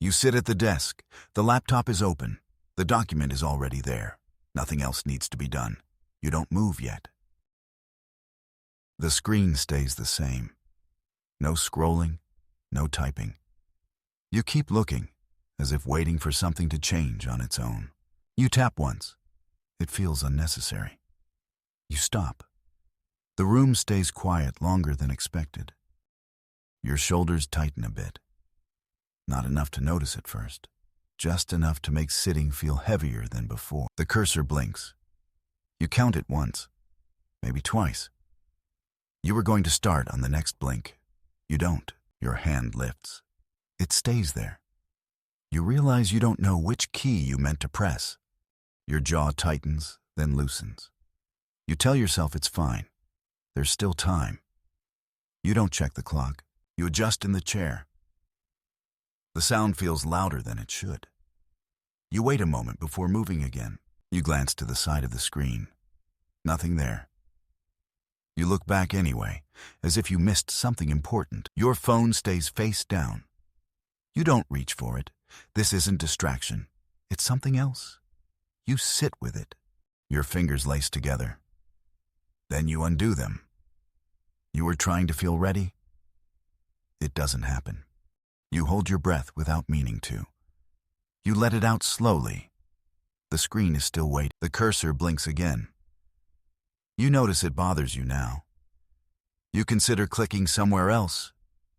You sit at the desk. The laptop is open. The document is already there. Nothing else needs to be done. You don't move yet. The screen stays the same. No scrolling, no typing. You keep looking, as if waiting for something to change on its own. You tap once. It feels unnecessary. You stop. The room stays quiet longer than expected. Your shoulders tighten a bit. Not enough to notice at first. Just enough to make sitting feel heavier than before. The cursor blinks. You count it once, maybe twice. You were going to start on the next blink. You don't. Your hand lifts. It stays there. You realize you don't know which key you meant to press. Your jaw tightens, then loosens. You tell yourself it's fine. There's still time. You don't check the clock. You adjust in the chair. The sound feels louder than it should. You wait a moment before moving again. You glance to the side of the screen. Nothing there. You look back anyway, as if you missed something important. Your phone stays face down. You don't reach for it. This isn't distraction. It's something else. You sit with it. Your fingers lace together. Then you undo them. You were trying to feel ready. It doesn't happen. You hold your breath without meaning to. You let it out slowly. The screen is still waiting. The cursor blinks again. You notice it bothers you now. You consider clicking somewhere else.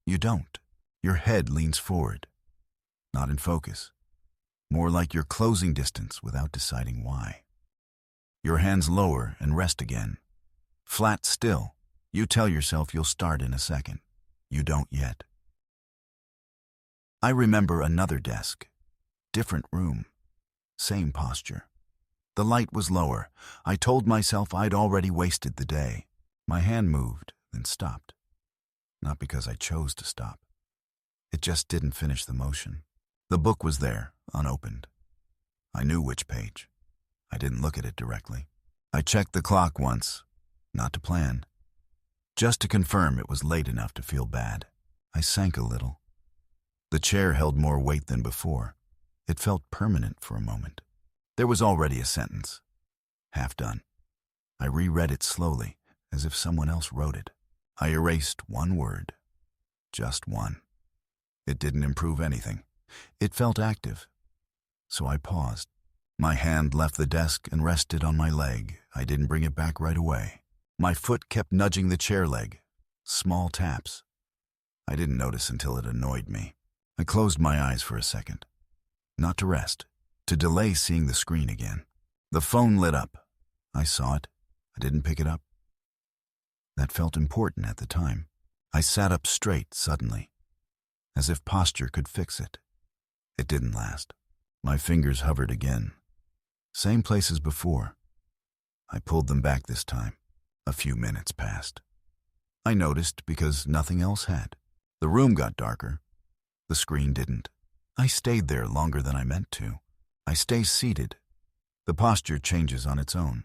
You don't. Your head leans forward. Not in focus. More like you're closing distance without deciding why. Your hands lower and rest again. Flat still. You tell yourself you'll start in a second. You don't yet. I remember another desk. Different room. Same posture. The light was lower. I told myself I'd already wasted the day. My hand moved, then stopped. Not because I chose to stop. It just didn't finish the motion. The book was there, unopened. I knew which page. I didn't look at it directly. I checked the clock once, not to plan. Just to confirm it was late enough to feel bad. I sank a little. The chair held more weight than before. It felt permanent for a moment. There was already a sentence. Half done. I reread it slowly, as if someone else wrote it. I erased one word. Just one. It didn't improve anything. It felt active. So I paused. My hand left the desk and rested on my leg. I didn't bring it back right away. My foot kept nudging the chair leg. Small taps. I didn't notice until it annoyed me. I closed my eyes for a second. Not to rest. To delay seeing the screen again. The phone lit up. I saw it. I didn't pick it up. That felt important at the time. I sat up straight suddenly, as if posture could fix it. It didn't last. My fingers hovered again. Same place as before. I pulled them back this time. A few minutes passed. I noticed because nothing else had. The room got darker. The screen didn't. I stayed there longer than I meant to. I stay seated. The posture changes on its own.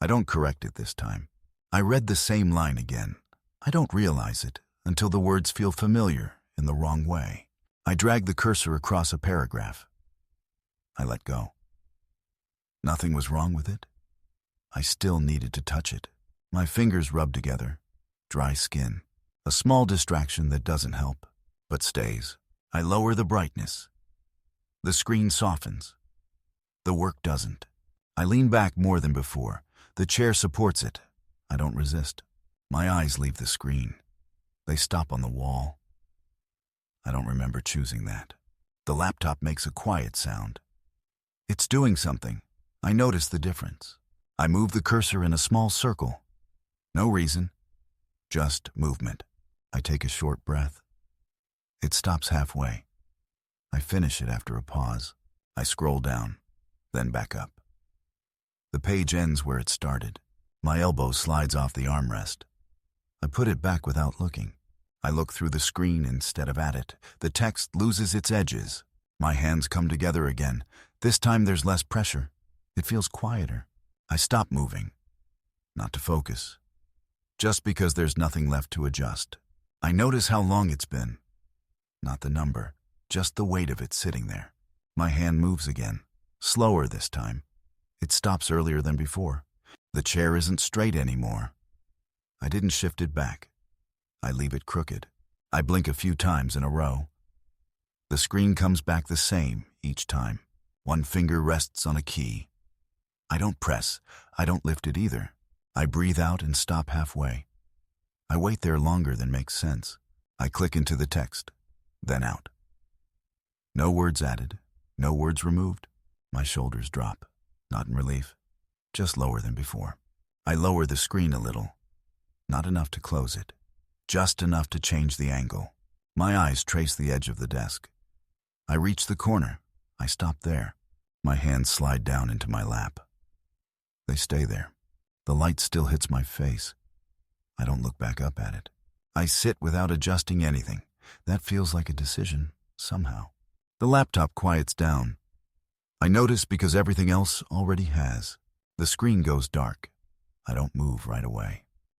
I don't correct it this time. I read the same line again. I don't realize it until the words feel familiar in the wrong way. I drag the cursor across a paragraph. I let go. Nothing was wrong with it. I still needed to touch it. My fingers rub together. Dry skin. A small distraction that doesn't help, but stays. I lower the brightness. The screen softens. The work doesn't. I lean back more than before. The chair supports it. I don't resist. My eyes leave the screen. They stop on the wall. I don't remember choosing that. The laptop makes a quiet sound. It's doing something. I notice the difference. I move the cursor in a small circle. No reason. Just movement. I take a short breath. It stops halfway. I finish it after a pause. I scroll down, then back up. The page ends where it started. My elbow slides off the armrest. I put it back without looking. I look through the screen instead of at it. The text loses its edges. My hands come together again. This time there's less pressure. It feels quieter. I stop moving. Not to focus. Just because there's nothing left to adjust. I notice how long it's been. Not the number. just the weight of it sitting there. My hand moves again, slower this time. It stops earlier than before. The chair isn't straight anymore. I didn't shift it back. I leave it crooked. I blink a few times in a row. The screen comes back the same each time. One finger rests on a key. I don't press. I don't lift it either. I breathe out and stop halfway. I wait there longer than makes sense. I click into the text, then out. No words added, no words removed. My shoulders drop, not in relief, just lower than before. I lower the screen a little, not enough to close it, just enough to change the angle. My eyes trace the edge of the desk. I reach the corner. I stop there. My hands slide down into my lap. They stay there. The light still hits my face. I don't look back up at it. I sit without adjusting anything. That feels like a decision, somehow. The laptop quiets down. I notice because everything else already has. The screen goes dark. I don't move right away.